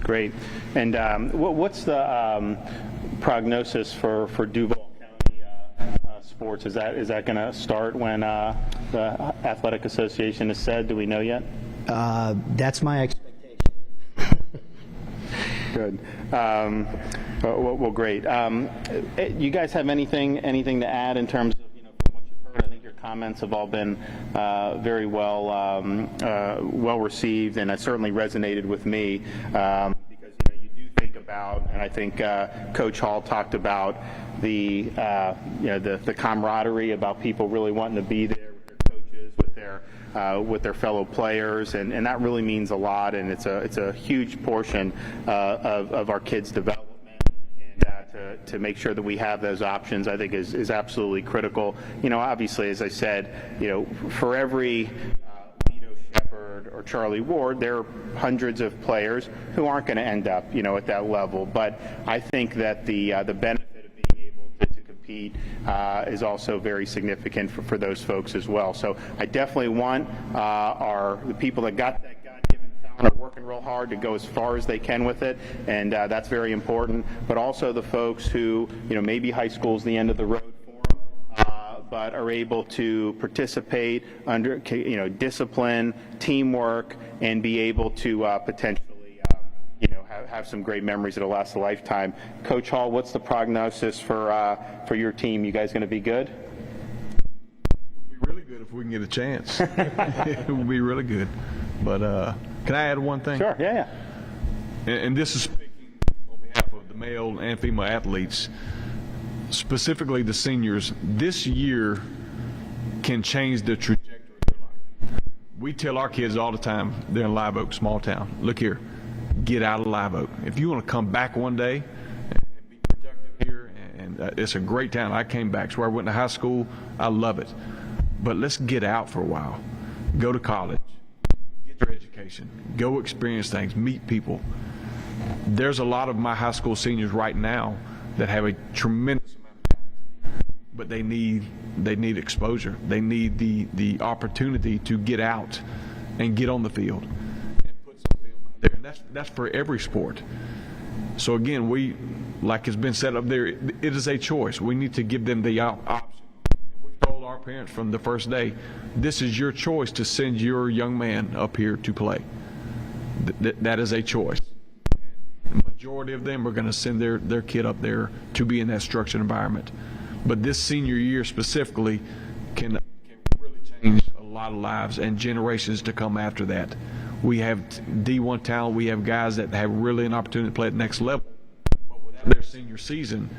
Great. And what's the prognosis for Duval County sports? Is that going to start when the Athletic Association has said? Do we know yet? That's my expectation. Good. Well, great. You guys have anything to add in terms of from what you've heard? I think your comments have all been very well received, and it certainly resonated with me because you do think about, and I think Coach Hall talked about the camaraderie, about people really wanting to be there with their coaches, with their fellow players, and that really means a lot, and it's a huge portion of our kids' development. To make sure that we have those options, I think is absolutely critical. Obviously, as I said, for every Lito Shepherd or Charlie Ward, there are hundreds of players who aren't going to end up, at that level. But I think that the benefit of being able to compete is also very significant for those folks as well. So I definitely want the people that got that are working real hard to go as far as they can with it, and that's very important. But also the folks who, maybe high school's the end of the road for them, but are able to participate under, discipline, teamwork, and be able to potentially, have some great memories that'll last a lifetime. Coach Hall, what's the prognosis for your team? You guys going to be good? We'll be really good if we can get a chance. It will be really good. But can I add one thing? Sure, yeah. And this is speaking on behalf of the male and female athletes, specifically the seniors. This year can change the trajectory of their life. We tell our kids all the time, they're in Live Oak, small town, look here, get out of Live Oak. If you want to come back one day and be productive here, and it's a great town. I came back. It's where I went to high school. I love it. But let's get out for a while. Go to college. Your education, go experience things, meet people. There's a lot of my high school seniors right now that have a tremendous amount of talent, but they need exposure. They need the opportunity to get out and get on the field and put some film out there. And that's for every sport. So again, like it's been set up there, it is a choice. We need to give them the option. Our parents from the first day, this is your choice to send your young man up here to play. That is a choice. The majority of them are going to send their kid up there to be in that structured environment. But this senior year specifically can really change a lot of lives and generations to come after that. We have D1 talent. We have guys that have really an opportunity to play at the next level. But without their senior season,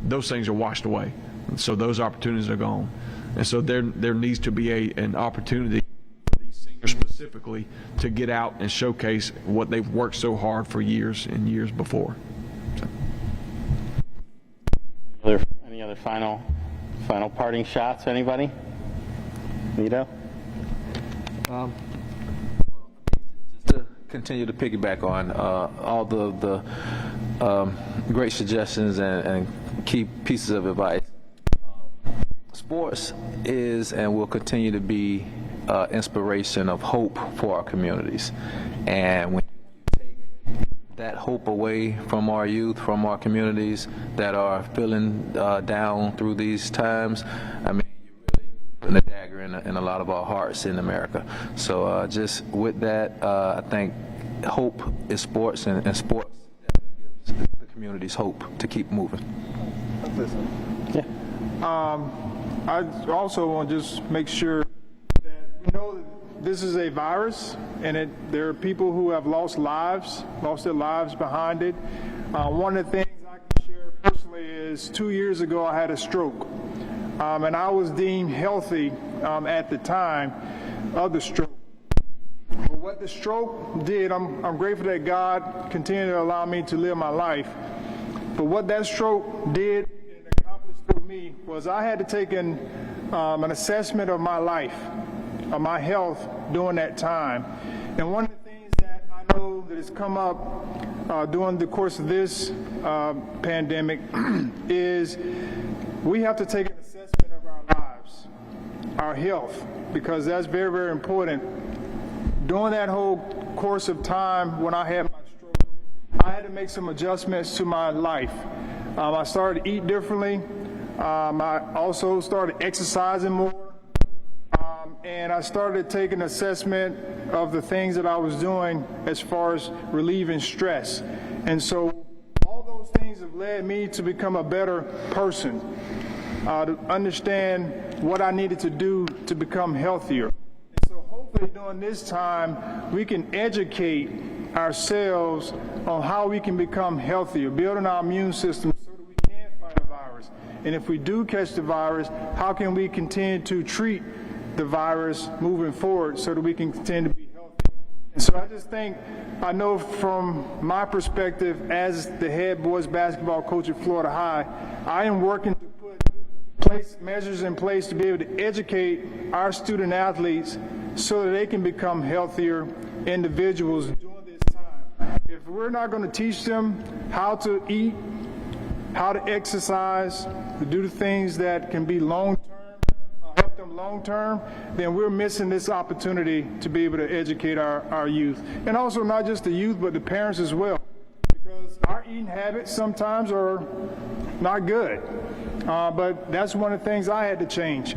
those things are washed away. So those opportunities are gone. And so there needs to be an opportunity for these seniors specifically to get out and showcase what they've worked so hard for years and years before. So. Any other final parting shots? Anybody? Lito? Just to continue to piggyback on all the great suggestions and key pieces of advice. Sports is and will continue to be inspiration of hope for our communities. And when you take that hope away from our youth, from our communities that are feeling down through these times, I mean, you're really putting a dagger in a lot of our hearts in America. So just with that, I think hope is sports, and sports gives the communities hope to keep moving. Yeah. I also want to just make sure that we know that this is a virus, and there are people who have lost their lives behind it. One of the things I can share personally is 2 years ago I had a stroke, and I was deemed healthy at the time of the stroke. But what the stroke did, I'm grateful that God continued to allow me to live my life. But what that stroke did for me was I had to take an assessment of my life, of my health during that time. And one of the things that I know that has come up during the course of this pandemic is we have to take an assessment of our lives, our health, because that's very, very important. During that whole course of time when I had my stroke, I had to make some adjustments to my life. I started to eat differently. I also started exercising more. And I started taking assessment of the things that I was doing as far as relieving stress. And so all those things have led me to become a better person, to understand what I needed to do to become healthier. And so hopefully during this time, we can educate ourselves on how we can become healthier, building our immune system so that we can fight a virus. And if we do catch the virus, how can we continue to treat the virus moving forward so that we can continue to be healthy? And so I just think, I know from my perspective as the head boys basketball coach at Florida High, I am working to put measures in place to be able to educate our student athletes so that they can become healthier individuals during this time. If we're not going to teach them how to eat, how to exercise, to do the things that can be long-term, then we're missing this opportunity to be able to educate our youth. And also not just the youth, but the parents as well. Because our eating habits sometimes are not good. But that's one of the things I had to change,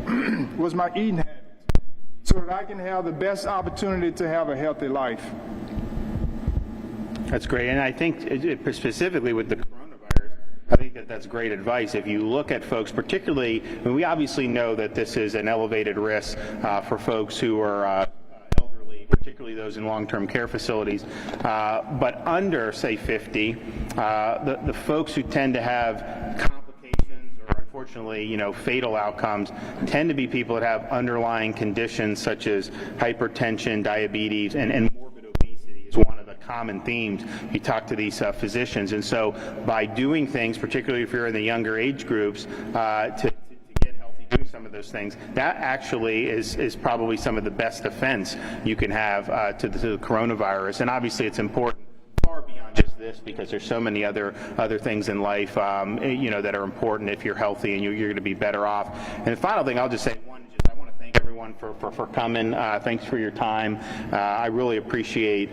was my eating habits, so that I can have the best opportunity to have a healthy life. That's great. And I think specifically with the coronavirus, I think that's great advice. If you look at folks, particularly, I mean, we obviously know that this is an elevated risk for folks who are elderly, particularly those in long-term care facilities, but under, say, 50, the folks who tend to have complications or unfortunately, fatal outcomes tend to be people that have underlying conditions such as hypertension, diabetes, and morbid obesity is one of the common themes you talk to these physicians. And so by doing things, particularly if you're in the younger age groups, to get healthy, doing some of those things, that actually is probably some of the best defense you can have to the coronavirus. And obviously it's important far beyond just this, because there's so many other things in life that are important if you're healthy, and you're going to be better off. And the final thing I'll just say, I want to thank everyone for coming. Thanks for your time. I really appreciate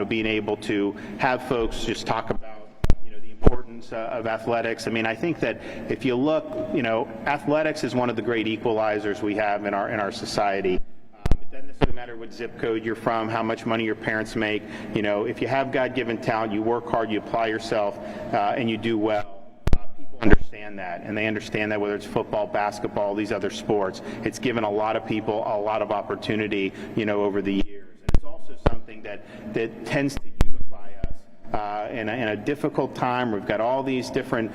being able to have folks just talk about the importance of athletics. I mean, I think that if you look, athletics is one of the great equalizers we have in our society. It doesn't necessarily matter what zip code you're from, how much money your parents make. If you have God-given talent, you work hard, you apply yourself, and you do well. People understand that, and they understand that whether it's football, basketball, these other sports, it's given a lot of people a lot of opportunity, over the years. And it's also something that tends to unify us in a difficult time. We've got all these different,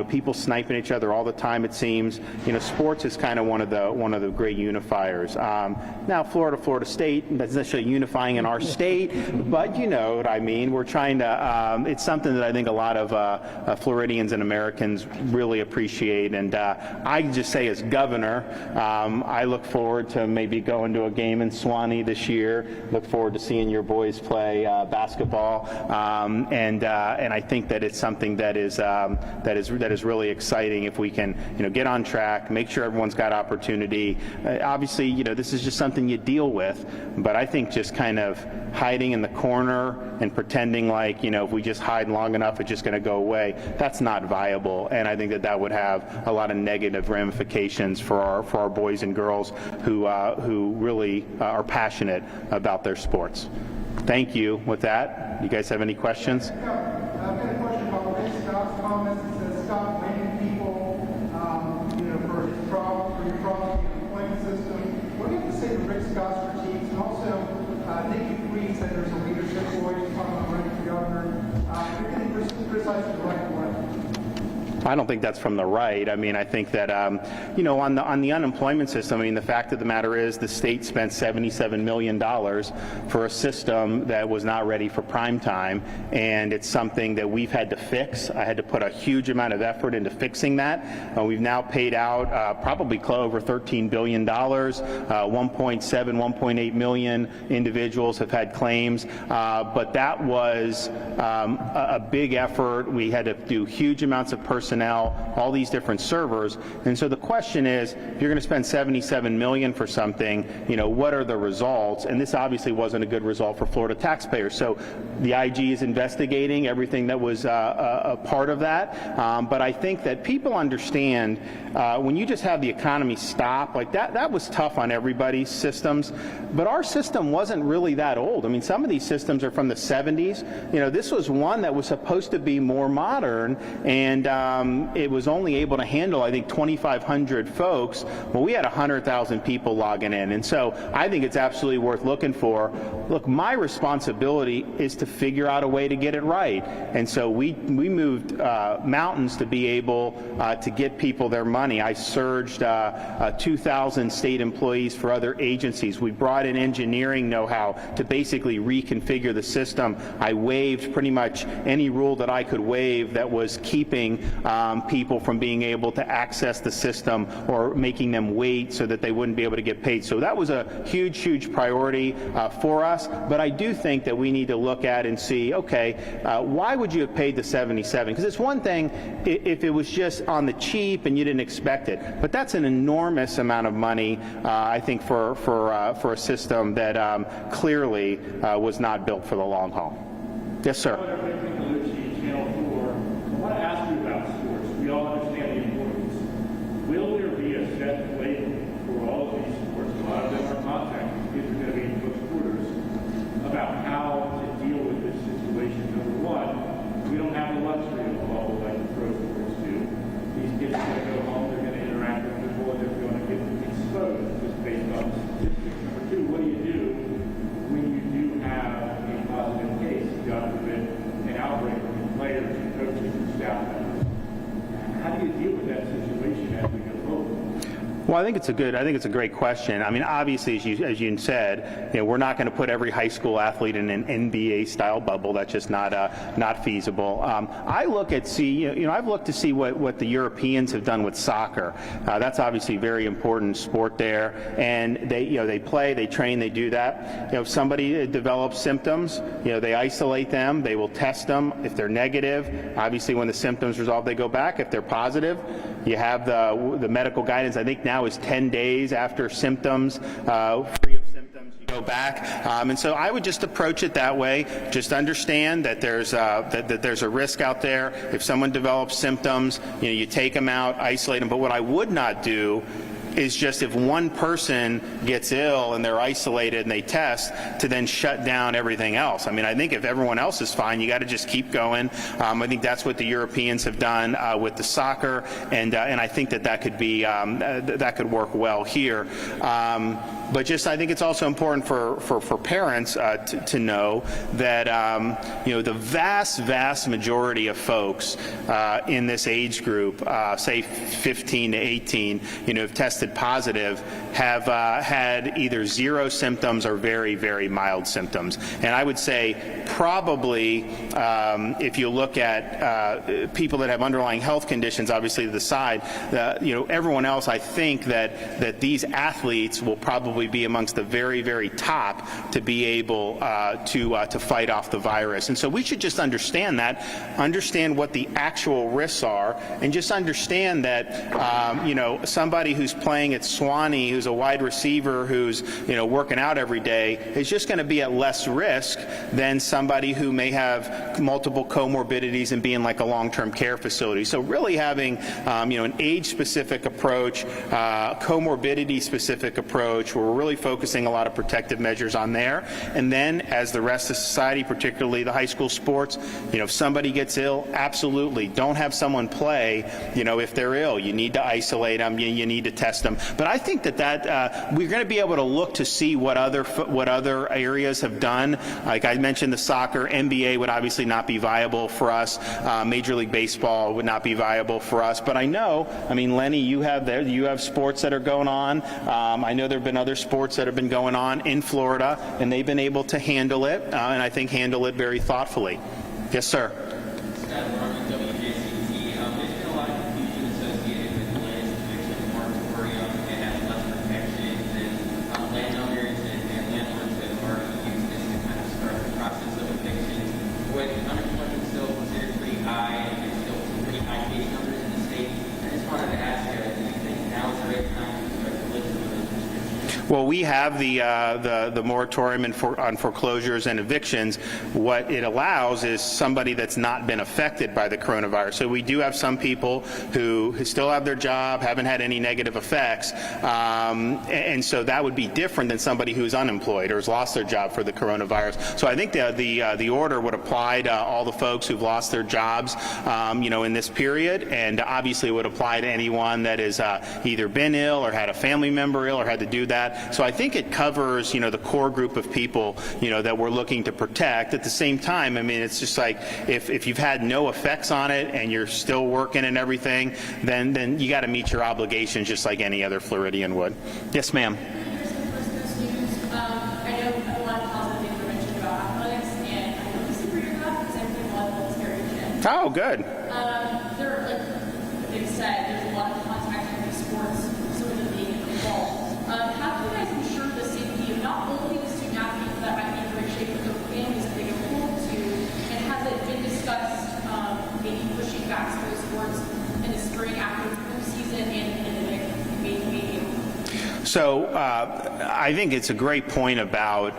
people sniping each other all the time. It seems, sports is kind of one of the great unifiers. Now, Florida State, that's necessarily unifying in our state, but you know what I mean. We're trying to. It's something that I think a lot of Floridians and Americans really appreciate. And I just say, as governor, I look forward to maybe going to a game in Swanee this year. Look forward to seeing your boys play basketball. And I think that it's something that is really exciting if we can get on track, make sure everyone's got opportunity. Obviously, this is just something you deal with, but I think just kind of hiding in the corner and pretending like if we just hide long enough it's just going to go away, that's not viable. And I think that would have a lot of negative ramifications for our boys and girls who really are passionate about their sports. Thank you. With that, you guys have any questions? I've got a question about Rick Scott's comments. It says stop blaming people, for his problem, for your problem in the employment system. What do you have to say to Rick Scott's critiques? And also, Nikki Queen said there's a leadership voice talking about running for governor. You're getting criticized for the right way. I don't think that's from the right. I mean, I think that, on the unemployment system, I mean, the fact of the matter is the state spent $77 million for a system that was not ready for prime time, and it's something that we've had to fix. I had to put a huge amount of effort into fixing that. We've now paid out probably over $13 billion. 1.8 million individuals have had claims, but that was a big effort. We had to do huge amounts of personnel personnel, all these different servers. And so the question is, if you're going to spend $77 million for something, what are the results? And this obviously wasn't a good result for Florida taxpayers. So the IG is investigating everything that was a part of that. But I think that people understand when you just have the economy stop, like that was tough on everybody's systems. But our system wasn't really that old. I mean, some of these systems are from the 70s. This was one that was supposed to be more modern, and it was only able to handle, I think, 2,500 folks. Well, we had 100,000 people logging in. And so I think it's absolutely worth looking for. Look, my responsibility is to figure out a way to get it right. And so we moved mountains to be able to get people their money. I surged 2,000 state employees for other agencies. We brought in engineering know-how to basically reconfigure the system. I waived pretty much any rule that I could waive that was keeping people from being able to access the system or making them wait so that they wouldn't be able to get paid. So that was a huge, huge priority for us. But I do think that we need to look at and see, okay, why would you have paid the 77? Because it's one thing if it was just on the cheap and you didn't expect it, but that's an enormous amount of money, I think, for a system that clearly was not built for the long haul. Yes, sir. I want to ask you about sports. We all understand the importance. Will there be a set label for all of these sports? A lot of them are contracted. Kids are going to be close quarters about how to deal with this situation. Number one, we don't have the luxury of a bubble like the pro sports do. These kids are going to go home, they're going to interact with people, and they're going to get exposed just based on statistics. Number two, what do you do when you do have a positive case, God forbid, an outbreak with players and coaches and staff members? How do you deal with that situation as we go forward? Well, I think it's a great question. I mean, obviously, as you said, we're not going to put every high school athlete in an NBA-style bubble. That's just not feasible. I look at I've looked to see what the Europeans have done with soccer. That's obviously a very important sport there, and they play, they train, they do that. If somebody develops symptoms, they isolate them, they will test them. If they're negative, obviously, when the symptoms resolve, they go back. If they're positive, you have the medical guidance. I think now is 10 days after symptoms, free of symptoms, you go back. And so I would just approach it that way. Just understand that there's a risk out there. If someone develops symptoms, you take them out, isolate them. But what I would not do is just if one person gets ill and they're isolated and they test, to then shut down everything else. I mean, I think if everyone else is fine, you got to just keep going. I think that's what the Europeans have done with the soccer, and I think that could be that could work well here. But just I think it's also important for parents to know that the vast majority of folks in this age group, say 15 to 18, have tested positive, have had either zero symptoms or very, very mild symptoms. And I would say probably if you look at people that have underlying health conditions, obviously to the side, everyone else, I think that these athletes will probably be amongst the very, very top to be able to fight off the virus. And so we should just understand that, understand what the actual risks are, and just understand that somebody who's playing at Swanee, who's a wide receiver, who's working out every day, is just going to be at less risk than somebody who may have multiple comorbidities and be in like a long-term care facility. So really having an age-specific approach, comorbidity-specific approach, where we're really focusing a lot of protective measures on there. And then as the rest of society, particularly the high school sports, if somebody gets ill, absolutely don't have someone play. If they're ill, you need to isolate them, you need to test them. But I think that we're going to be able to look to see what other areas have done. Like I mentioned, the soccer, NBA would obviously not be viable for us. Major League Baseball would not be viable for us. But I know, Lenny, you have sports that are going on. I know there have been other sports that have been going on in Florida, and they've been able to handle it, and I think handle it very thoughtfully. Yes, sir. Unemployment is still considered pretty high, and there's still some pretty high case numbers in Well, we have the moratorium on foreclosures and evictions. What it allows is somebody that's not been affected by the coronavirus. So we do have some people who still have their job, haven't had any negative effects, and so that would be different than somebody who's unemployed or has lost their job for the coronavirus. So I think the order would apply to all the folks who've lost their jobs, in this period, and obviously would apply to anyone that has either been ill or had a family member ill or had to do that. So I think it covers, the core group of people, that we're looking to protect. At the same time, I mean, it's just like if you've had no effects on it and you're still working and everything, then you got to meet your obligations just like any other Floridian would. Yes, ma'am. I know a lot of positive things were mentioned about athletics, and I don't disagree with that because I'm in volleyball is very good. Oh, good. There, like they've said, there's a lot of contact in these sports, some of them being involved. How do you guys ensure the safety of not only the student athletes that might be in great shape, but the families that they go home to? And has it been discussed, maybe pushing back some of the sports in the spring after the flu season and maybe? So I think it's a great point about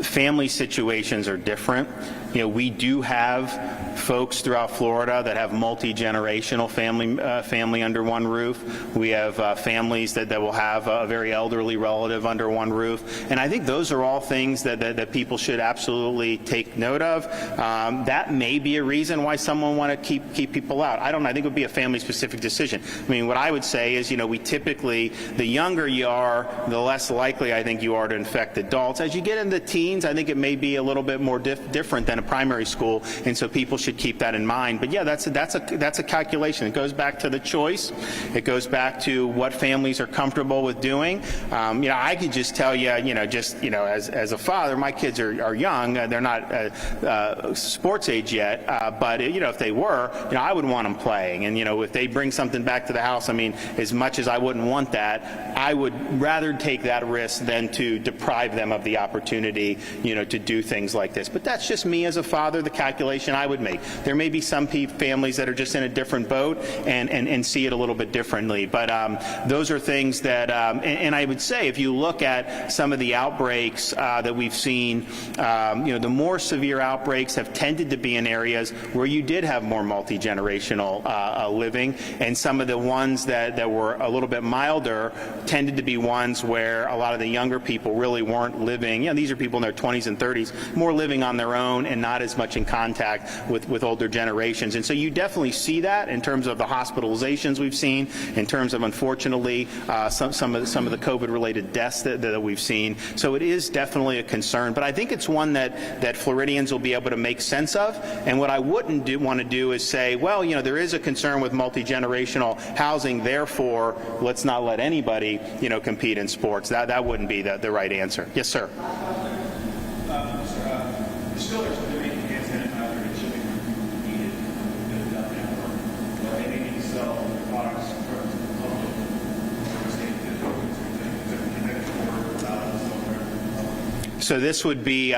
family situations are different. We do have folks throughout Florida that have multi-generational family under one roof. We have families that will have a very elderly relative under one roof. And I think those are all things that people should absolutely take note of. That may be a reason why someone want to keep people out. I don't know. I think it would be a family-specific decision. I mean, what I would say is, we typically, the younger you are, the less likely I think you are to infect adults. As you get into teens, I think it may be a little bit more different than a primary school, and so people should keep that in mind. But yeah, that's a calculation. It goes back to the choice. It goes back to what families are comfortable with doing. I could just tell you, as a father, my kids are young. They're not sports age yet, but if they were, I would want them playing. And if they bring something back to the house, I mean, as much as I wouldn't want that, I would rather take that risk than to deprive them of the opportunity, to do things like this. But that's just me as a father, the calculation I would make. There may be some families that are just in a different boat and see it a little bit differently. But those are things that, and I would say, if you look at some of the outbreaks that we've seen, the more severe outbreaks have tended to be in areas where you did have more multi-generational living, and some of the ones that were a little bit milder tended to be ones where a lot of the younger people really weren't living. These are people in their 20s and 30s, more living on their own and not as much in contact with older generations. And so you definitely see that in terms of the hospitalizations we've seen, in terms of, unfortunately, some of the COVID-related deaths that we've seen. So it is definitely a concern. But I think it's one that Floridians will be able to make sense of. And what I wouldn't want to do is say, well, there is a concern with multi-generational housing, therefore let's not let anybody, compete in sports. That wouldn't be the right answer. Yes, sir. Distillers have been making hand sanitizer and shipping needed to have done that work. But they need to sell products from the public. So this would be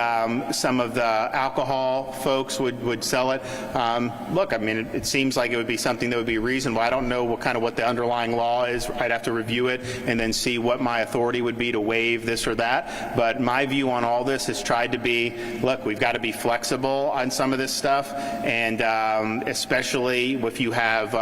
some of the alcohol folks would sell it. Look, I mean, it seems like it would be something that would be reasonable. I don't know what the underlying law is. I'd have to review it and then see what my authority would be to waive this or that. But my view on all this has tried to be, look, we've got to be flexible on some of this stuff, and especially if you have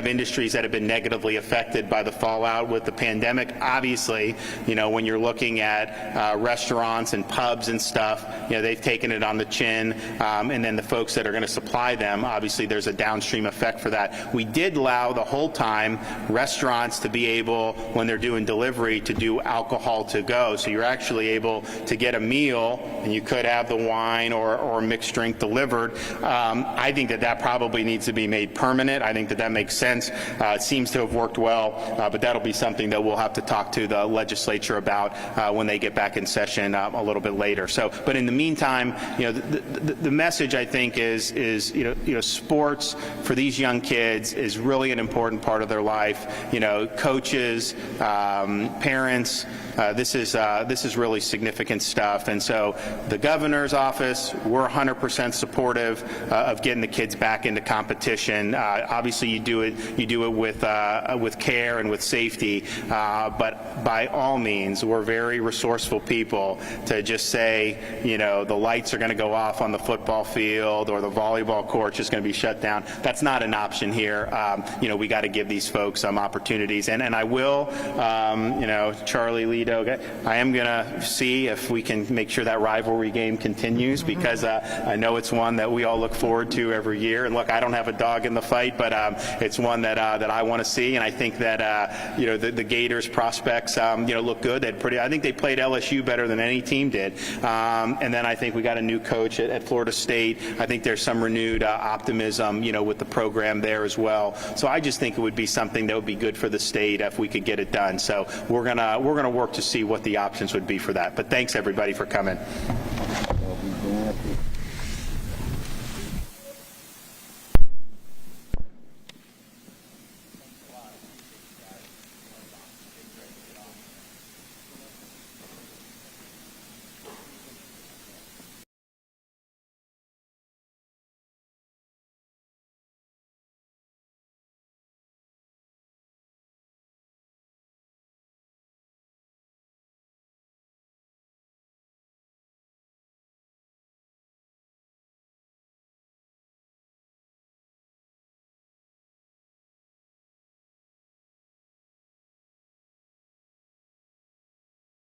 industries that have been negatively affected by the fallout with the pandemic. Obviously, when you're looking at restaurants and pubs and stuff, they've taken it on the chin, and then the folks that are going to supply them, obviously there's a downstream effect for that. We did allow the whole time restaurants to be able, when they're doing delivery, to do alcohol to go. So you're actually able to get a meal, and you could have the wine or mixed drink delivered. I think that probably needs to be made permanent. I think that makes sense. It seems to have worked well, but that'll be something that we'll have to talk to the legislature about when they get back in session a little bit later. So, but in the meantime, the message, I think, is sports for these young kids is really an important part of their life. Coaches, parents, this is really significant stuff. And so the governor's office, we're 100% supportive of getting the kids back into competition. Obviously, you do it with care and with safety, but by all means, we're very resourceful people to just say, you know, the lights are going to go off on the football field or the volleyball court is going to be shut down. That's not an option here. You know, we got to give these folks some opportunities, and I will, you know, Charlie, Lido, I am going to see if we can make sure that rivalry game continues, because I know it's one that we all look forward to every year. And look, I don't have a dog in the fight, but it's one that I want to see, and I think that you know, the Gators prospects, you know, look good. I think they played LSU better than any team did, and then I think we got a new coach at Florida State. I think there's some renewed optimism, you know, with the program there as well. So I just think it would be something that would be good for the state if we could get it done. So we're gonna work to see what the options would be for that. But thanks everybody for coming.